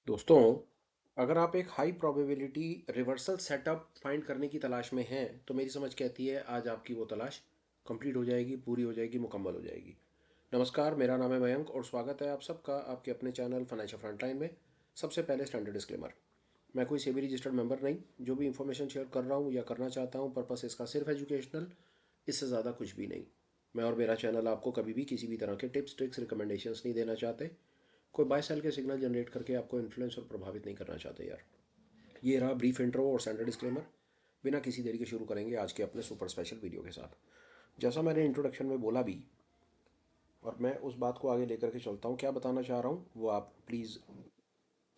दोस्तों, अगर आप एक high probability reversal setup find करने की तलाश में हैं तो मेरी समझ कहती है आज आपकी वो तलाश कंप्लीट हो जाएगी, पूरी हो जाएगी, मुकम्मल हो जाएगी। नमस्कार, मेरा नाम है मयंक और स्वागत है आप सबका आपके अपने चैनल फाइनेंशियल फ्रंटलाइन में। सबसे पहले स्टैंडर्ड डिस्क्लेमर, मैं कोई सेबी रजिस्टर्ड मेंबर नहीं। जो भी इंफॉर्मेशन शेयर कर रहा हूँ या करना चाहता हूँ, पर्पस इसका सिर्फ एजुकेशनल, इससे ज़्यादा कुछ भी नहीं। मैं और मेरा चैनल आपको कभी भी किसी भी तरह के टिप्स ट्रिक्स रिकमेंडेशंस नहीं देना चाहते। कोई बाय सेल के सिग्नल जनरेट करके आपको इन्फ्लुएंस और प्रभावित नहीं करना चाहते यार। ये रहा ब्रीफ इंट्रो और स्टैंडर्ड डिस्क्लेमर। बिना किसी देरी के शुरू करेंगे आज के अपने सुपर स्पेशल वीडियो के साथ। जैसा मैंने इंट्रोडक्शन में बोला भी, और मैं उस बात को आगे लेकर के चलता हूँ, क्या बताना चाह रहा हूँ वो आप प्लीज़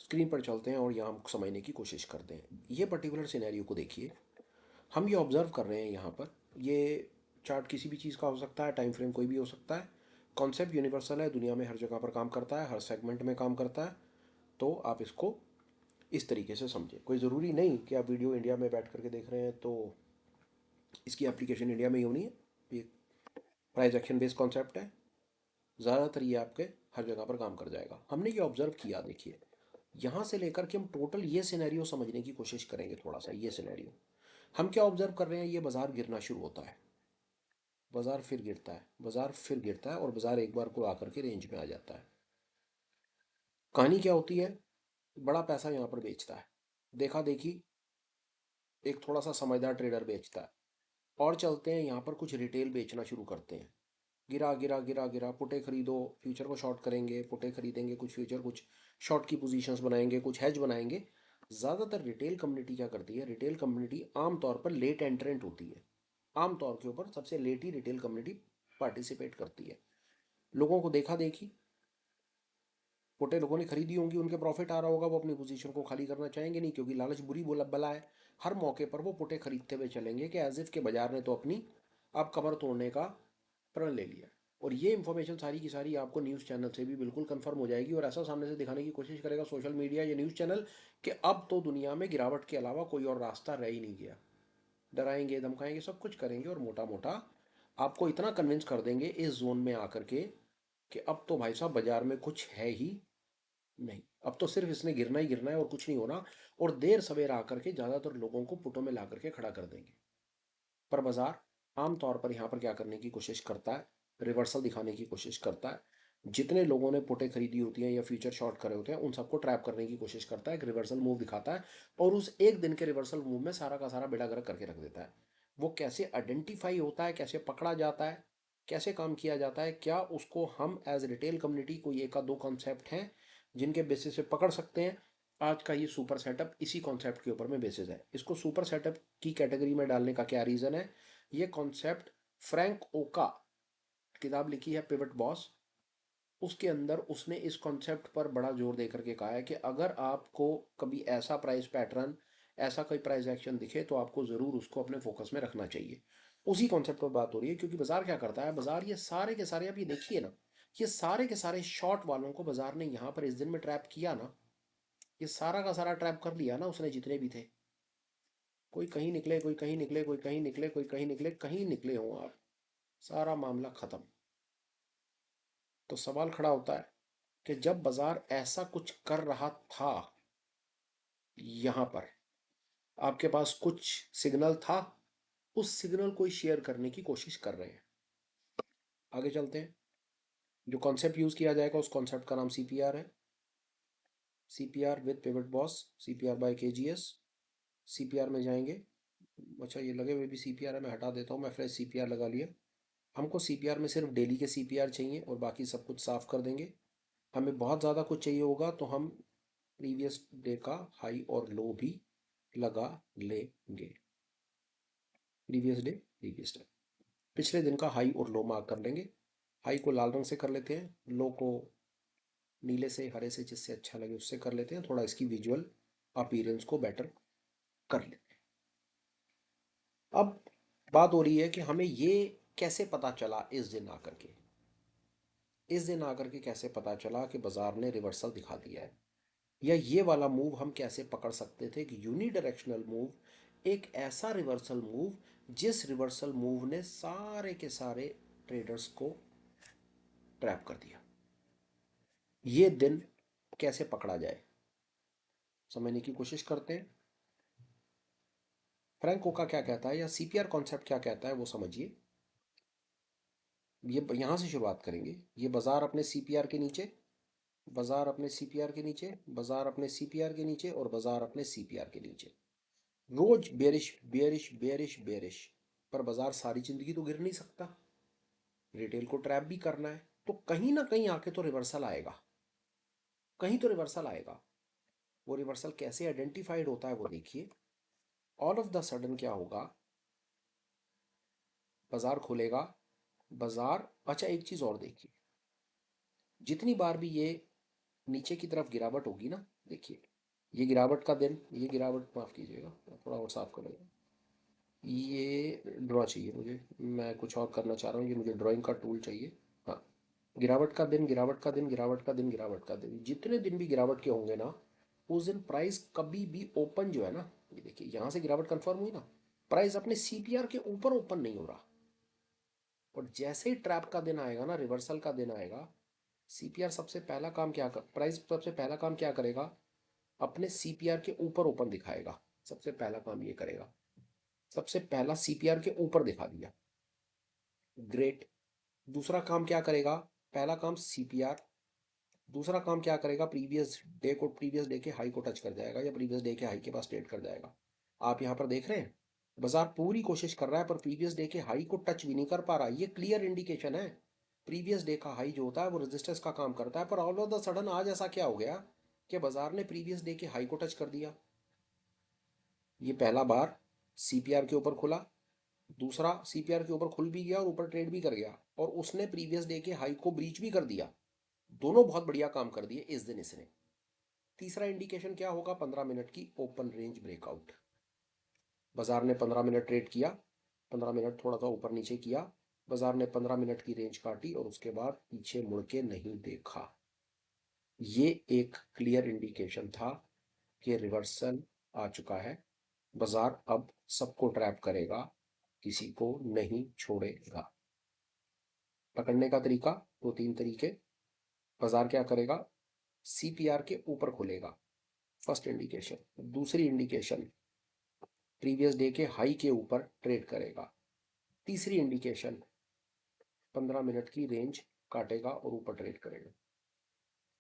स्क्रीन पर चलते हैं और यहाँ हम समझने की कोशिश करते हैं। ये पर्टिकुलर सिनेरियो को देखिए। हम ये ऑब्जर्व कर रहे हैं यहाँ पर। ये चार्ट किसी भी चीज़ का हो सकता है, टाइम फ्रेम कोई भी हो सकता है। कॉन्सेप्ट यूनिवर्सल है, दुनिया में हर जगह पर काम करता है, हर सेगमेंट में काम करता है। तो आप इसको इस तरीके से समझें। कोई ज़रूरी नहीं कि आप वीडियो इंडिया में बैठ करके देख रहे हैं तो इसकी एप्लीकेशन इंडिया में ही होनी है। ये प्राइस एक्शन बेस्ड कॉन्सेप्ट है। ज़्यादातर ये आपके हर जगह पर काम कर जाएगा। हमने ये ऑब्जर्व किया, देखिए यहाँ से लेकर के हम टोटल ये सिनेरियो समझने की कोशिश करेंगे। थोड़ा सा ये सिनेरियो हम क्या ऑब्जर्व कर रहे हैं, ये बाजार गिरना शुरू होता है, बाजार फिर गिरता है, बाजार फिर गिरता है और बाजार एक बार को आकर के रेंज में आ जाता है। कहानी क्या होती है? बड़ा पैसा यहाँ पर बेचता है, देखा देखी एक थोड़ा सा समझदार ट्रेडर बेचता है। और चलते हैं यहाँ पर कुछ रिटेल बेचना शुरू करते हैं। गिरा गिरा गिरा गिरा, पुटे खरीदो, फ्यूचर को शॉर्ट करेंगे, पुटे खरीदेंगे, कुछ फ्यूचर कुछ शॉर्ट की पोजीशंस बनाएंगे, कुछ हेज बनाएंगे। ज़्यादातर रिटेल कम्युनिटी क्या करती है? रिटेल कम्युनिटी आमतौर पर लेट एंट्रेंट होती है। आमतौर के ऊपर सबसे लेट ही रिटेल कम्युनिटी पार्टिसिपेट करती है। लोगों को देखा देखी पुटे लोगों ने खरीदी होंगी, उनके प्रॉफिट आ रहा होगा, वो अपनी पोजीशन को खाली करना चाहेंगे नहीं, क्योंकि लालच बुरी बोला बला है। हर मौके पर वो पुटे खरीदते हुए चलेंगे कि एज इफ के बाजार ने तो अपनी अब कमर तोड़ने का प्रण ले लिया। और ये इन्फॉर्मेशन सारी की सारी आपको न्यूज़ चैनल से भी बिल्कुल कंफर्म हो जाएगी और ऐसा सामने से दिखाने की कोशिश करेगा सोशल मीडिया या न्यूज़ चैनल कि अब तो दुनिया में गिरावट के अलावा कोई और रास्ता रह ही नहीं गया। डराएंगे, धमकाएंगे, सब कुछ करेंगे और मोटा मोटा आपको इतना कन्विंस कर देंगे इस जोन में आकर के कि अब तो भाई साहब बाजार में कुछ है ही नहीं, अब तो सिर्फ इसने गिरना ही गिरना है और कुछ नहीं होना। और देर सवेर आकर के ज़्यादातर लोगों को पुटों में ला करके खड़ा कर देंगे। पर बाजार आमतौर पर यहाँ पर क्या करने की कोशिश करता है? रिवर्सल दिखाने की कोशिश करता है। जितने लोगों ने पुटें खरीदी होती हैं या फ्यूचर शॉर्ट करे होते हैं उन सबको ट्रैप करने की कोशिश करता है। एक रिवर्सल मूव दिखाता है और उस एक दिन के रिवर्सल मूव में सारा का सारा बेड़ा गर्क करके रख देता है। वो कैसे आइडेंटिफाई होता है, कैसे पकड़ा जाता है, कैसे काम किया जाता है, क्या उसको हम एज रिटेल कम्युनिटी कोई एक दो कॉन्सेप्ट हैं जिनके बेसिस पे पकड़ सकते हैं? आज का ये सुपर सेटअप इसी कॉन्सेप्ट के ऊपर में बेसिस है। इसको सुपर सेटअप की कैटेगरी में डालने का क्या रीज़न है? ये कॉन्सेप्ट फ्रैंक ओका किताब लिखी है पिवट बॉस, उसके अंदर उसने इस कॉन्सेप्ट पर बड़ा जोर दे करके कहा है कि अगर आपको कभी ऐसा प्राइस पैटर्न, ऐसा कोई प्राइस एक्शन दिखे तो आपको ज़रूर उसको अपने फोकस में रखना चाहिए। उसी कॉन्सेप्ट पर बात हो रही है, क्योंकि बाजार क्या करता है? बाजार ये सारे के सारे, अब ये देखिए ना, ये सारे के सारे शॉर्ट वालों को बाजार ने यहाँ पर इस दिन में ट्रैप किया ना। ये सारा का सारा ट्रैप कर लिया ना उसने, जितने भी थे। कोई कहीं निकले, कोई कहीं निकले, कोई कहीं निकले, कोई कहीं निकले, कहीं निकले हों आप, सारा मामला खत्म। तो सवाल खड़ा होता है कि जब बाजार ऐसा कुछ कर रहा था, यहां पर आपके पास कुछ सिग्नल था, उस सिग्नल को शेयर करने की कोशिश कर रहे हैं। आगे चलते हैं। जो कॉन्सेप्ट यूज किया जाएगा उस कॉन्सेप्ट का नाम सीपीआर है। CPR with pivot boss, CPR by KGS. CPR में जाएंगे। अच्छा, ये लगे हुए भी सीपीआर है, मैं हटा देता हूँ, मैं फ्रेश सीपीआर लगा लिया। हमको सीपीआर में सिर्फ डेली के सीपीआर चाहिए और बाकी सब कुछ साफ कर देंगे। हमें बहुत ज़्यादा कुछ चाहिए होगा तो हम प्रीवियस डे का हाई और लो भी लगा लेंगे। प्रीवियस डे, प्रीवियस डे, पिछले दिन का हाई और लो मार्क कर लेंगे। हाई को लाल रंग से कर लेते हैं, लो को नीले से, हरे से, जिससे अच्छा लगे उससे कर लेते हैं। थोड़ा इसकी विजुअल अपीयरेंस को बेटर कर लेते हैं। अब बात हो रही है कि हमें ये कैसे पता चला इस दिन आकर के, इस दिन आकर के कैसे पता चला कि बाजार ने रिवर्सल दिखा दिया है, या ये वाला मूव हम कैसे पकड़ सकते थे कि यूनिडायरेक्शनल मूव एक ऐसा रिवर्सल मूव जिस रिवर्सल मूव ने सारे के सारे ट्रेडर्स को ट्रैप कर दिया। ये दिन कैसे पकड़ा जाए? समझने की कोशिश करते हैं। फ्रैंक कोका क्या कहता है या सीपीआर कॉन्सेप्ट क्या कहता है वो समझिए। ये यहाँ से शुरुआत करेंगे। ये बाजार अपने सीपीआर के नीचे, बाजार अपने सीपीआर के नीचे, बाजार अपने सीपीआर के नीचे और बाजार अपने सीपीआर के नीचे। रोज बेरिश बेरिश बेरिश बेरिश। पर बाजार सारी जिंदगी तो गिर नहीं सकता, रिटेल को ट्रैप भी करना है, तो कहीं ना कहीं आके तो रिवर्सल आएगा, कहीं तो रिवर्सल आएगा। वो रिवर्सल कैसे आइडेंटिफाइड होता है वो देखिए। ऑल ऑफ द सडन क्या होगा, बाजार खुलेगा, बाजार, अच्छा एक चीज और देखिए, जितनी बार भी ये नीचे की तरफ गिरावट होगी ना, देखिए ये गिरावट का दिन, ये गिरावट, माफ कीजिएगा थोड़ा और साफ करेगा, ये ड्रॉ चाहिए मुझे, मैं कुछ और करना चाह रहा हूँ, ये मुझे ड्राइंग का टूल चाहिए। हाँ, गिरावट का दिन, गिरावट का दिन, गिरावट का दिन, गिरावट का दिन, जितने दिन भी गिरावट के होंगे ना, उस दिन प्राइस कभी भी ओपन जो है ना, ये देखिए यहाँ से गिरावट कंफर्म हुई ना, प्राइस अपने सीपीआर के ऊपर ओपन नहीं हो रहा। और जैसे ही ट्रैप का दिन आएगा ना, रिवर्सल का दिन आएगा, सीपीआर सबसे पहला काम क्या कर, प्राइस सबसे पहला काम क्या करेगा, अपने सीपीआर के ऊपर ओपन दिखाएगा। सबसे पहला काम ये करेगा, सबसे पहला सीपीआर के ऊपर दिखा दिया, ग्रेट। दूसरा काम क्या करेगा, पहला काम सीपीआर, दूसरा काम क्या करेगा, प्रीवियस डे को, प्रीवियस डे के हाई को टच कर जाएगा या प्रीवियस डे के हाई के पास ट्रेड कर जाएगा। आप यहाँ पर देख रहे हैं, बाजार पूरी कोशिश कर रहा है पर प्रीवियस डे के हाई को टच भी नहीं कर पा रहा। ये क्लियर इंडिकेशन है, प्रीवियस डे का हाई जो होता है वो रेजिस्टेंस का काम करता है, पर ऑल ऑफ द सडन आज ऐसा क्या हो गया कि बाजार ने प्रीवियस डे के हाई को टच कर दिया। ये पहला बार सीपीआर के ऊपर खुला, दूसरा सीपीआर के ऊपर खुल भी गया और ऊपर ट्रेड भी कर गया, और उसने प्रीवियस डे के हाई को ब्रीच भी कर दिया। दोनों बहुत बढ़िया काम कर दिए इस दिन इसने। तीसरा इंडिकेशन क्या होगा, 15 मिनट की ओपन रेंज ब्रेकआउट। बाजार ने 15 मिनट ट्रेड किया, 15 मिनट थोड़ा सा ऊपर नीचे किया, बाजार ने 15 मिनट की रेंज काटी और उसके बाद पीछे मुड़ के नहीं देखा। ये एक क्लियर इंडिकेशन था कि रिवर्सल आ चुका है, बाजार अब सबको ट्रैप करेगा, किसी को नहीं छोड़ेगा। पकड़ने का तरीका, दो तीन तरीके। बाजार क्या करेगा, सीपीआर के ऊपर खुलेगा, फर्स्ट इंडिकेशन। दूसरी इंडिकेशन, प्रीवियस डे के हाई के ऊपर ट्रेड करेगा। तीसरी इंडिकेशन, 15 मिनट की रेंज काटेगा और ऊपर ट्रेड करेगा।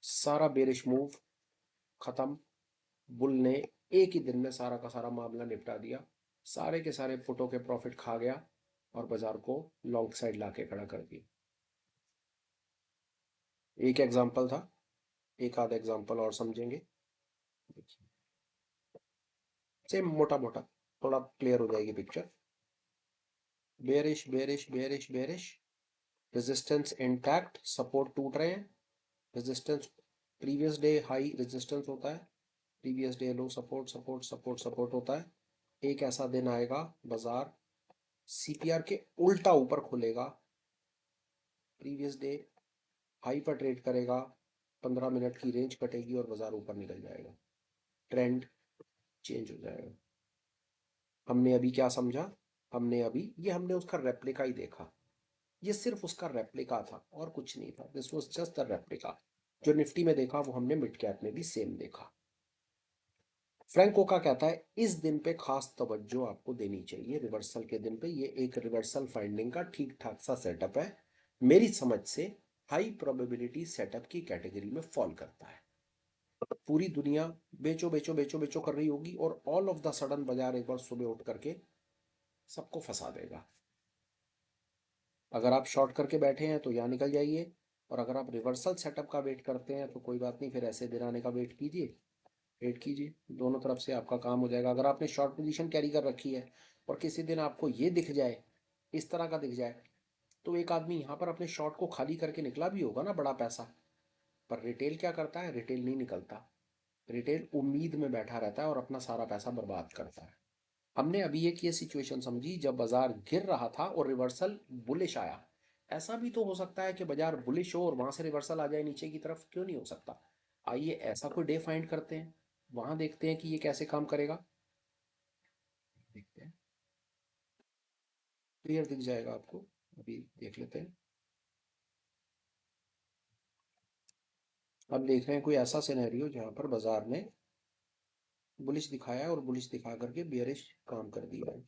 सारा बेरिश मूव खत्म, बुल ने एक ही दिन में सारा का सारा मामला निपटा दिया, सारे के सारे पुटों के प्रॉफिट खा गया और बाजार को लॉन्ग साइड लाके खड़ा कर दिया। एक एग्जांपल था, एक आधा एग्जांपल और समझेंगे, सेम मोटा मोटा, थोड़ा क्लियर हो जाएगी picture. Bearish bearish bearish bearish, resistance intact, support टूट रहे हैं, resistance, previous day high resistance होता है, प्रीवियस डे लो सपोर्ट सपोर्ट सपोर्ट सपोर्ट होता है। एक ऐसा दिन आएगा, बाजार सीपीआर के उल्टा ऊपर खुलेगा, प्रीवियस डे हाई पर ट्रेड करेगा, 15 मिनट की रेंज कटेगी और बाजार ऊपर निकल जाएगा, ट्रेंड चेंज हो जाएगा। हमने अभी क्या समझा, हमने अभी ये हमने उसका रेप्लिका ही देखा, ये सिर्फ उसका रेप्लिका था और कुछ नहीं था, this was just the replica. जो निफ्टी में देखा वो हमने मिड कैप में भी सेम देखा। फ्रैंक कोका कहता है इस दिन पे खास तवज्जो आपको देनी चाहिए, रिवर्सल के दिन पे। ये एक रिवर्सल फाइंडिंग का ठीक ठाक सा सेटअप है, मेरी समझ से हाई प्रोबेबिलिटी सेटअप की कैटेगरी में फॉल करता है। पूरी दुनिया बेचो बेचो बेचो बेचो कर रही होगी और ऑल ऑफ द सडन बाजार एक बार सुबह उठ करके सबको फंसा देगा। अगर आप शॉर्ट करके बैठे हैं तो यहाँ निकल जाइए, और अगर आप रिवर्सल सेटअप का वेट करते हैं तो कोई बात नहीं, फिर ऐसे दिन आने का वेट कीजिए, वेट कीजिए, दोनों तरफ से आपका काम हो जाएगा। अगर आपने शॉर्ट पोजीशन कैरी कर रखी है और किसी दिन आपको ये दिख जाए, इस तरह का दिख जाए, तो एक आदमी यहाँ पर अपने शॉर्ट को खाली करके निकला भी होगा ना, बड़ा पैसा। पर रिटेल क्या करता है, रिटेल नहीं निकलता, रिटेल उम्मीद में बैठा रहता है और अपना सारा पैसा बर्बाद करता है। हमने अभी एक ये सिचुएशन समझी जब बाजार गिर रहा था और रिवर्सल बुलिश आया। ऐसा भी तो हो सकता है कि बाजार बुलिश हो और वहां से रिवर्सल आ जाए नीचे की तरफ, क्यों नहीं हो सकता। आइए ऐसा कोई डे फाइंड करते हैं, वहां देखते हैं कि ये कैसे काम करेगा। देखते हैं, क्लियर दिख जाएगा आपको, अभी देख लेते हैं। अब देख रहे हैं कोई ऐसा सिनेरियो जहां पर बाजार ने बुलिश दिखाया है और बुलिश दिखा करके बियरिश काम कर दिया है।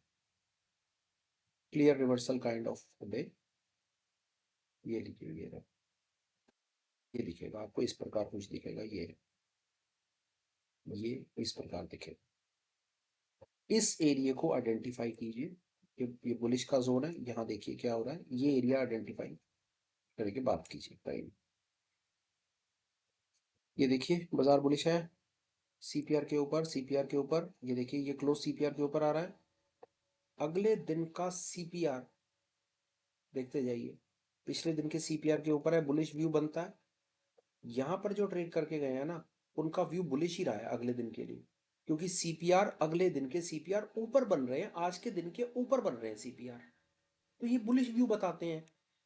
Clear reversal kind of day. ये लिखिए, ये दिखेगा आपको, इस प्रकार कुछ दिखेगा, ये इस प्रकार दिखेगा। इस एरिया को आइडेंटिफाई कीजिए। ये बुलिश का जोन है, यहाँ देखिए क्या हो रहा है, ये एरिया आइडेंटिफाई करके बात कीजिए टाइम। ये देखिए बाजार बुलिश है सीपीआर के ऊपर, सीपीआर के ऊपर, ये देखिए ये क्लोज सीपीआर के ऊपर आ रहा है। अगले दिन का सीपीआर देखते जाइए, पिछले दिन के सीपीआर के ऊपर है, बुलिश व्यू बनता है। यहां पर जो ट्रेड करके गए हैं ना, उनका व्यू बुलिश ही रहा है अगले दिन के लिए, क्योंकि सीपीआर अगले दिन के सीपीआर ऊपर बन रहे हैं, आज के दिन के ऊपर बन रहे हैं सीपीआर, तो ये बुलिश व्यू बताते हैं।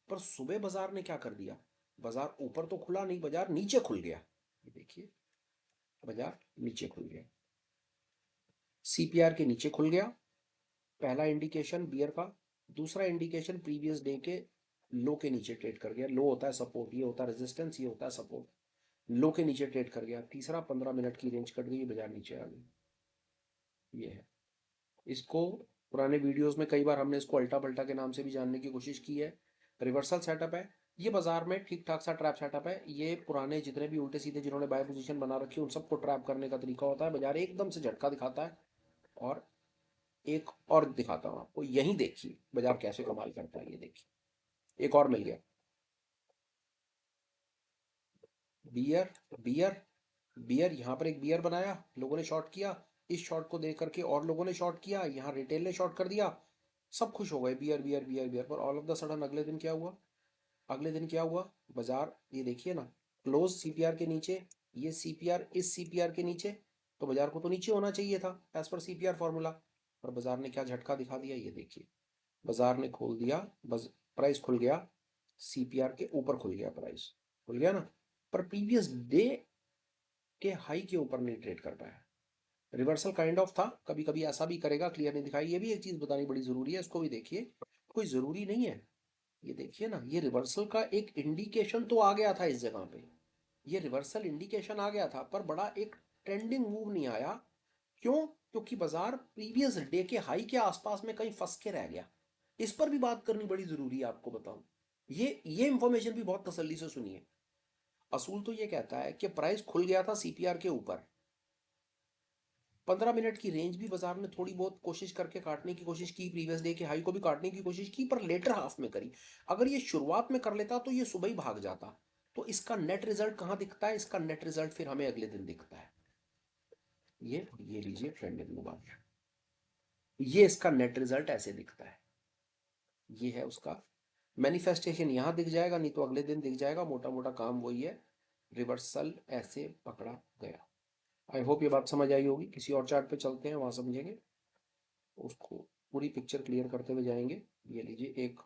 पर सुबह बाजार ने क्या कर दिया, बाजार ऊपर तो खुला नहीं, बाजार नीचे खुल गया। ये देखिए बाजार नीचे खुल गया, सीपीआर के नीचे खुल गया, पहला इंडिकेशन बियर का। दूसरा इंडिकेशन प्रीवियस डे के लो के नीचे ट्रेड कर गया, लो होता है सपोर्ट, ये होता है रेजिस्टेंस, ये होता है सपोर्ट, लो के नीचे ट्रेड कर गया। तीसरा 15 मिनट की रेंज कट गई, बाजार नीचे आ गई। ये है, इसको पुराने वीडियोस में कई बार हमने इसको अल्टा पल्टा के नाम से भी जानने की कोशिश की है। रिवर्सल सेटअप है ये, बाजार में ठीक ठाक सा ट्रैप सेटअप है ये। पुराने जितने भी उल्टे सीधे जिन्होंने बाय पोजीशन बना रखी है उन सबको ट्रैप करने का तरीका होता है। बाजार एकदम से झटका दिखाता है, और एक और दिखाता हूं आपको, यही देखिए बाजार कैसे कमाल करता है। ये देखिए एक और मिल गया, बियर, बियर, बियर, यहाँ पर एक बियर बनाया, लोगों ने शॉर्ट किया, इस शॉर्ट को देख करके और लोगों ने शॉर्ट किया, यहाँ रिटेल ने शॉर्ट कर दिया, सब खुश हो गए, बियर बियर बियर बियर। पर ऑल ऑफ द सडन अगले दिन क्या हुआ, अगले दिन क्या हुआ, बाजार ये देखिए ना, क्लोज सीपीआर के नीचे, ये सीपीआर इस सीपीआर के नीचे, तो बाजार को तो नीचे होना चाहिए था एज पर सीपीआर फॉर्मूला। पर बाजार ने क्या झटका दिखा दिया, ये देखिए बाजार ने खोल दिया, बस प्राइस खुल गया, सीपीआर के ऊपर खुल गया, प्राइस खुल गया ना, पर प्रीवियस डे के हाई के ऊपर नहीं ट्रेड कर पाया। रिवर्सल काइंड ऑफ था, कभी कभी ऐसा भी करेगा, क्लियर नहीं दिखाई। ये भी एक चीज बतानी बड़ी जरूरी है, इसको भी देखिए, कोई जरूरी नहीं है। ये देखिए ना, ये रिवर्सल का एक इंडिकेशन तो आ गया था इस जगह पे, ये रिवर्सल इंडिकेशन आ गया था, पर बड़ा एक ट्रेंडिंग मूव नहीं आया। क्यों, क्योंकि बाजार प्रीवियस डे के हाई के आसपास में कहीं फंस के रह गया। इस पर भी बात करनी बड़ी जरूरी है, आपको बताऊं, ये इंफॉर्मेशन भी बहुत तसल्ली से सुनिए। असूल तो ये कहता है कि प्राइस खुल गया था सीपीआर के ऊपर, 15 मिनट की रेंज भी बाजार ने थोड़ी बहुत कोशिश करके काटने की कोशिश की, प्रीवियस डे के हाई को भी काटने की कोशिश की, पर लेटर हाफ में करी। अगर ये शुरुआत में कर लेता तो ये सुबह ही भाग जाता। तो इसका नेट रिजल्ट कहां दिखता है, इसका नेट रिजल्ट फिर हमें अगले दिन दिखता है। ये लीजिए ट्रेंडिंग मोबाइल, ये इसका नेट रिजल्ट ऐसे दिखता है। ये है उसका मैनिफेस्टेशन, यहां दिख जाएगा, नहीं तो अगले दिन दिख जाएगा, मोटा मोटा काम वही है। रिवर्सल ऐसे पकड़ा गया। आई होप ये बात समझ आई होगी। किसी और चार्ट पे चलते हैं, वहां समझेंगे, उसको पूरी पिक्चर क्लियर करते हुए जाएंगे। ये लीजिए एक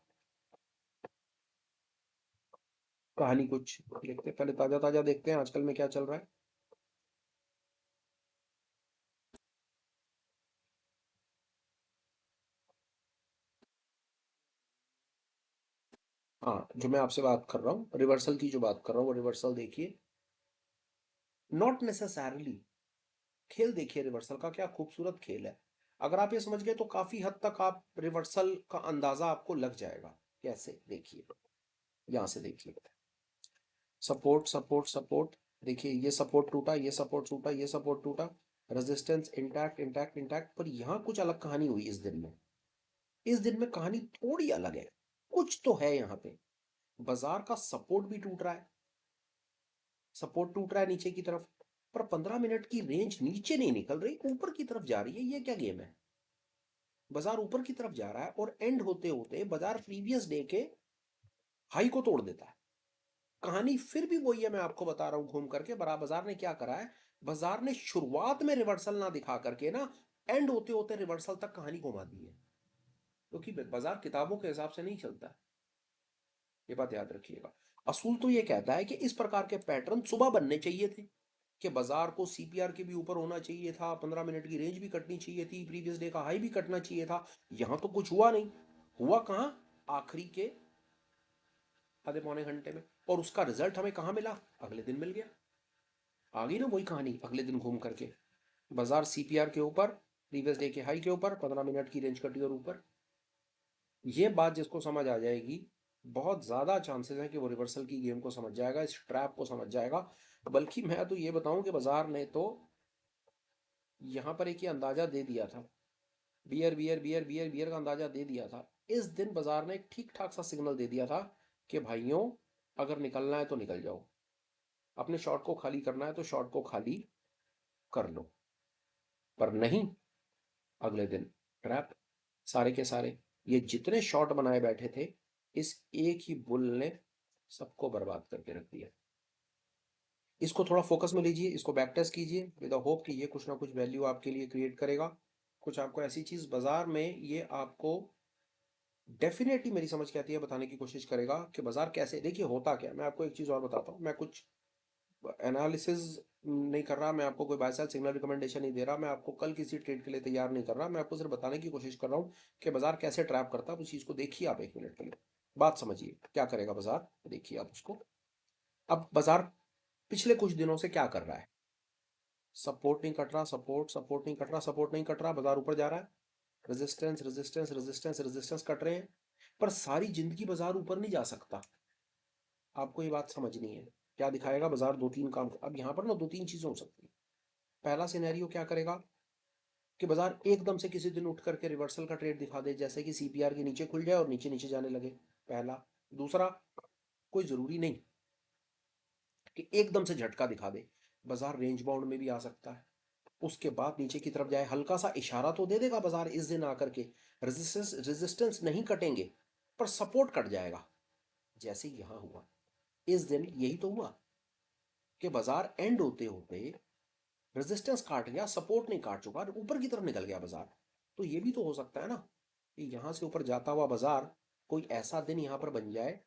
कहानी कुछ देखते हैं, पहले ताजा ताजा देखते हैं आजकल में क्या चल रहा है। हाँ, जो मैं आपसे बात कर रहा हूँ रिवर्सल की, जो बात कर रहा हूँ वो रिवर्सल देखिए, नॉट नेसेसरली, खेल देखिए रिवर्सल का, क्या खूबसूरत खेल है। अगर आप ये समझ गए तो काफी हद तक आप रिवर्सल का अंदाजा आपको लग जाएगा। कैसे, देखिए यहां से देखिए, सपोर्ट सपोर्ट सपोर्ट, देखिए ये सपोर्ट टूटा, ये सपोर्ट टूटा, ये सपोर्ट टूटा, रेजिस्टेंस इंटैक्ट इंटैक्ट इंटैक्ट। पर यहां कुछ अलग कहानी हुई इस दिन में, इस दिन में कहानी थोड़ी अलग है, कुछ तो है यहाँ पे। बाजार का सपोर्ट भी टूट रहा है, सपोर्ट टूट रहा है नीचे की तरफ, पर 15 मिनट की रेंज नीचे नहीं निकल रही, ऊपर की तरफ जा रही है। ये क्या गेम है, बाजार ऊपर की तरफ जा रहा है और एंड होते होते बाजार प्रीवियस डे के हाई को तोड़ देता है। कहानी फिर भी वही है, मैं आपको बता रहा हूं घूम करके, बड़ा बाजार ने क्या करा है, बाजार ने शुरुआत में रिवर्सल ना दिखा करके ना, एंड होते होते रिवर्सल तक कहानी घुमा दी है। क्योंकि बाजार किताबों के हिसाब से नहीं चलता, ये बात याद रखिएगा। असूल तो ये कहता है कि इस प्रकार के पैटर्न सुबह बनने चाहिए थे, कि बाजार को सीपीआर के भी ऊपर होना चाहिए था, 15 मिनट की रेंज भी कटनी चाहिए थी, प्रीवियस डे का हाई भी कटना चाहिए था। यहां तो कुछ हुआ नहीं, हुआ कहां, आखिरी के आधे पौने घंटे में, और उसका रिजल्ट हमें कहां मिला, अगले दिन मिल गया। आ गई ना वही कहानी, अगले दिन घूम करके बाजार सीपीआर के ऊपर, प्रीवियस डे के हाई के ऊपर, 15 मिनट की रेंज कटी और ऊपर। ये बात जिसको समझ आ जाएगी, बहुत ज़्यादा चांसेस हैं कि वो रिवर्सल की गेम को समझ जाएगा, इस ट्रैप को समझ जाएगा। बल्कि मैं तो ये बताऊं कि बाजार ने तो यहाँ पर एक ही अंदाजा दे दिया था, beer beer beer beer beer का अंदाजा दे दिया था। इस दिन बाजार ने एक ठीक ठाक सा सिग्नल दे दिया था कि भाइयों, अगर निकलना है तो निकल जाओ, अपने शॉर्ट को खाली करना है तो शॉर्ट को खाली कर लो। पर नहीं, अगले दिन ट्रैप, सारे के सारे ये जितने शॉट बनाए बैठे थे, इस एक ही बुल ने सबको बर्बाद करके रख दिया। इसको थोड़ा फोकस में लीजिए, इसको बैक टेस्ट कीजिए विद होप कि ये कुछ ना कुछ वैल्यू आपके लिए क्रिएट करेगा। कुछ आपको ऐसी चीज बाजार में ये आपको डेफिनेटली, मेरी समझ के आती है, बताने की कोशिश करेगा कि बाजार कैसे, देखिए होता क्या। मैं आपको एक चीज और बताता हूँ, मैं कुछ एनालिसिस नहीं कर रहा, मैं आपको कोई बाय सेल सिग्नल रिकमेंडेशन नहीं दे रहा, मैं आपको कल किसी ट्रेड के लिए तैयार नहीं कर रहा, मैं आपको सिर्फ बताने की कोशिश कर रहा हूँ कि बाजार कैसे ट्रैप करता है। उस चीज को देखिए आप 1 मिनट के लिए, बात समझिए क्या करेगा बाजार, देखिए आप उसको। अब बाजार पिछले कुछ दिनों से क्या कर रहा है, सपोर्ट नहीं कट रहा, सपोर्ट नहीं कट रहा, सपोर्ट नहीं कट रहा, बाजार ऊपर जा रहा है, resistance resistance resistance resistance cut रहे हैं। पर सारी जिंदगी बाजार ऊपर नहीं जा सकता, आपको ये बात समझनी है। क्या दिखाएगा बाजार, दो तीन काम। अब यहाँ पर ना दो तीन चीजें हो सकती है। पहला सिनेरियो क्या करेगा कि बाजार एकदम से किसी दिन उठ करके रिवर्सल का ट्रेड दिखा दे, जैसे कि सीपीआर के नीचे खुल जाए और नीचे नीचे जाने लगे, पहला। दूसरा, कोई जरूरी नहीं कि एकदम से झटका दिखा दे, बाजार रेंज बाउंड में भी आ सकता है, उसके बाद नीचे की तरफ जाए, हल्का सा इशारा तो दे देगा बाजार इस दिन आकर के, रेजिस्टेंस रेजिस्टेंस नहीं कटेंगे पर सपोर्ट कट जाएगा, जैसे यहां हुआ। इस दिन यही तो हुआ कि बाजार एंड होते होते रेजिस्टेंस काट गया, सपोर्ट नहीं काट चुका, ऊपर की तरफ निकल गया बाजार। तो ये भी तो हो सकता है ना कि यहां से ऊपर जाता हुआ बाजार कोई ऐसा दिन यहां पर बन जाए,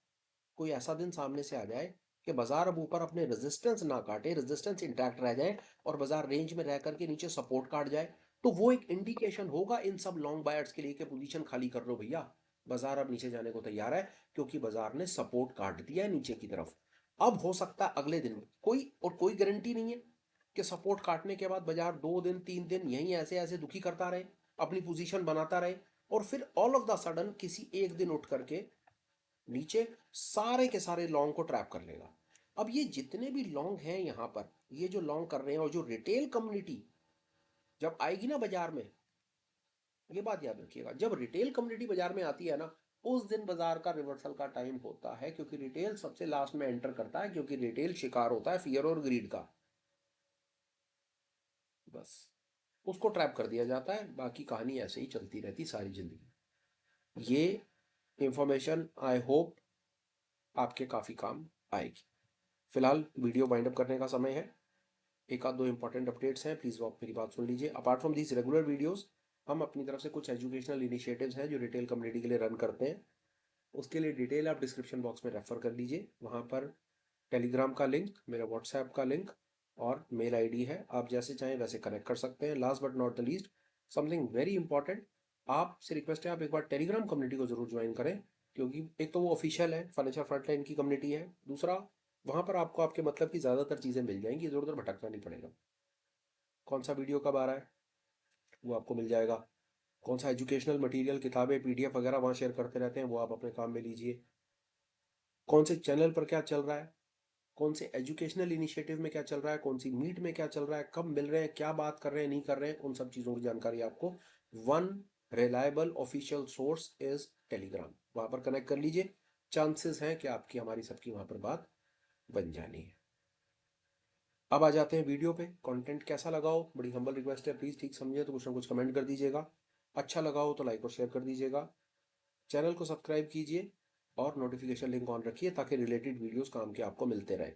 कोई ऐसा दिन सामने से आ जाए कि बाजार अब ऊपर अपने रेजिस्टेंस ना काटे, रेजिस्टेंस इंटैक्ट रह जाए और बाजार रेंज में रह करके नीचे सपोर्ट काट जाए। तो वो एक इंडिकेशन होगा इन सब लॉन्ग बायर्स के लिए कि पोजीशन खाली कर लो भैया, बाजार अब नीचे जाने को तैयार है, क्योंकि बाजार ने सपोर्ट काट दिया है नीचे की तरफ। अब हो सकता है अगले दिन कोई, और कोई गारंटी नहीं है कि सपोर्ट काटने के बाद बाजार 2 दिन 3 दिन यहीं ऐसे ऐसे दुखी करता रहे, अपनी पोजीशन बनाता रहे, और फिर ऑल ऑफ द सडन किसी एक दिन उठ करके नीचे सारे के सारे लॉन्ग को ट्रैप कर लेगा। अब ये जितने भी लॉन्ग हैं यहाँ पर, ये जो लॉन्ग कर रहे हैं, और जो रिटेल कम्युनिटी जब आएगी ना बाजार में, ये बात याद रखिएगा, जब रिटेल कम्युनिटी बाजार में आती है ना, उस दिन बाजार का रिवर्सल का टाइम होता है, क्योंकि रिटेल सबसे लास्ट में एंटर करता है, क्योंकि रिटेल शिकार होता है फियर और ग्रीड का। बस उसको ट्रैप कर दिया जाता है, बाकी कहानी ऐसे ही चलती रहती सारी जिंदगी। ये इंफॉर्मेशन आई होप आपके काफ़ी काम आएगी। फिलहाल वीडियो वाइंड अप करने का समय है। एक आध दो इंपॉर्टेंट अपडेट्स हैं, प्लीज़ वो आप मेरी बात सुन लीजिए। Apart from these regular videos, हम अपनी तरफ से कुछ एजुकेशनल इनिशिएटिव्स हैं जो रिटेल कम्युनिटी के लिए रन करते हैं। उसके लिए डिटेल आप डिस्क्रिप्शन बॉक्स में रेफर कर लीजिए, वहाँ पर टेलीग्राम का लिंक, मेरा व्हाट्सएप का लिंक और मेल आईडी है, आप जैसे चाहें वैसे कनेक्ट कर सकते हैं। Last but not the least, something very important, आपसे रिक्वेस्ट है आप एक बार टेलीग्राम कम्युनिटी को जरूर ज्वाइन करें, क्योंकि एक तो वो ऑफिशियल है, फाइनेंशियल फ्रंटलाइन की कम्युनिटी है, दूसरा वहाँ पर आपको आपके मतलब की ज़्यादातर चीज़ें मिल जाएंगी, इधर उधर भटकना नहीं पड़ेगा। कौन सा वीडियो कब आ रहा है वो आपको मिल जाएगा, कौन सा एजुकेशनल मटेरियल, किताबें, पीडीएफ वगैरह वहाँ शेयर करते रहते हैं, वो आप अपने काम में लीजिए। कौन से चैनल पर क्या चल रहा है, कौन से एजुकेशनल इनिशिएटिव में क्या चल रहा है, कौन सी मीट में क्या चल रहा है, कब मिल रहे हैं, क्या बात कर रहे हैं नहीं कर रहे हैं, उन सब चीज़ों की जानकारी आपको one reliable official source is Telegram, वहाँ पर कनेक्ट कर लीजिए। चांसेस हैं कि आपकी हमारी सबकी वहाँ पर बात बन जानी है। अब आ जाते हैं वीडियो पे। कंटेंट कैसा लगा हो, बड़ी हम्बल रिक्वेस्ट है, प्लीज़ ठीक समझे तो कुछ ना कुछ कमेंट कर दीजिएगा। अच्छा लगा हो तो लाइक और शेयर कर दीजिएगा। चैनल को सब्सक्राइब कीजिए और नोटिफिकेशन लिंक ऑन रखिए ताकि रिलेटेड वीडियोस काम के आपको मिलते रहे।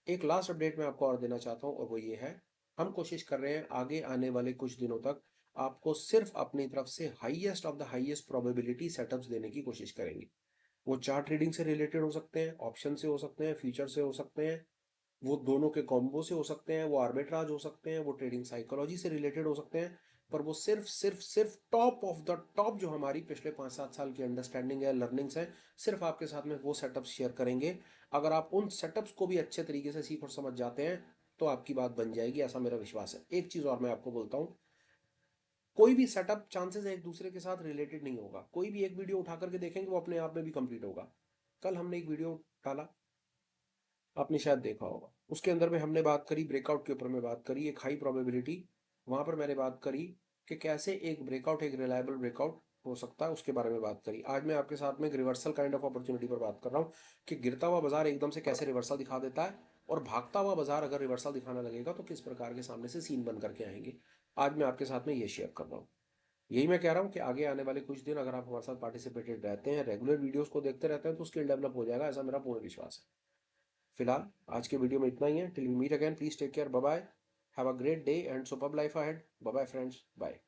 एक लास्ट अपडेट मैं आपको और देना चाहता हूँ, और वो ये है, हम कोशिश कर रहे हैं आगे आने वाले कुछ दिनों तक आपको सिर्फ अपनी तरफ से highest of the highest probability setups देने की कोशिश करेंगे। वो चार्ट ट्रेडिंग से रिलेटेड हो सकते हैं, ऑप्शन से हो सकते हैं, फ्यूचर से हो सकते हैं, वो दोनों के कॉम्बो से हो सकते हैं, वो आर्बिट्राज हो सकते हैं, वो ट्रेडिंग साइकोलॉजी से रिलेटेड हो सकते हैं। पर वो सिर्फ सिर्फ सिर्फ टॉप ऑफ द टॉप जो हमारी पिछले 5-7 साल की अंडरस्टैंडिंग है, लर्निंग्स हैं, सिर्फ आपके साथ में वो सेटअप्स शेयर करेंगे। अगर आप उन सेटअप्स को भी अच्छे तरीके से सीख और समझ जाते हैं तो आपकी बात बन जाएगी, ऐसा मेरा विश्वास है। एक चीज़ और मैं आपको बोलता हूँ, कोई भी सेटअप चांसेस है एक दूसरे के साथ रिलेटेड नहीं होगा। कोई भी एक वीडियो उठा करके देखेंगे वो अपने आप में भी कंप्लीट होगा। कल हमने एक वीडियो डाला, आपने शायद देखा होगा, उसके अंदर में हमने बात करी ब्रेकआउट के ऊपर में बात करी, एक हाई प्रोबेबिलिटी। वहां पर मैंने बात करी कि कैसे एक ब्रेकआउट एक रिलायबल ब्रेकआउट हो सकता है, उसके बारे में बात करी। आज मैं आपके साथ में एक रिवर्सल काइंड ऑफ अपॉर्चुनिटी पर बात कर रहा हूँ कि गिरता हुआ बाजार एकदम से कैसे रिवर्सल दिखा देता है, और भागता हुआ बाजार अगर रिवर्सल दिखाना लगेगा तो किस प्रकार के सामने से सीन बन करके आएंगे। आज मैं आपके साथ में ये शेयर कर रहा हूँ। यही मैं कह रहा हूँ कि आगे आने वाले कुछ दिन अगर आप हमारे साथ पार्टिसिपेटेड रहते हैं, रेगुलर वीडियोस को देखते रहते हैं, तो स्किल डेवलप हो जाएगा, ऐसा मेरा पूर्ण विश्वास है। फिलहाल आज के वीडियो में इतना ही है। Till we meet again, please take care, bye bye, have a great day and superb life ahead. Bye bye friends, bye.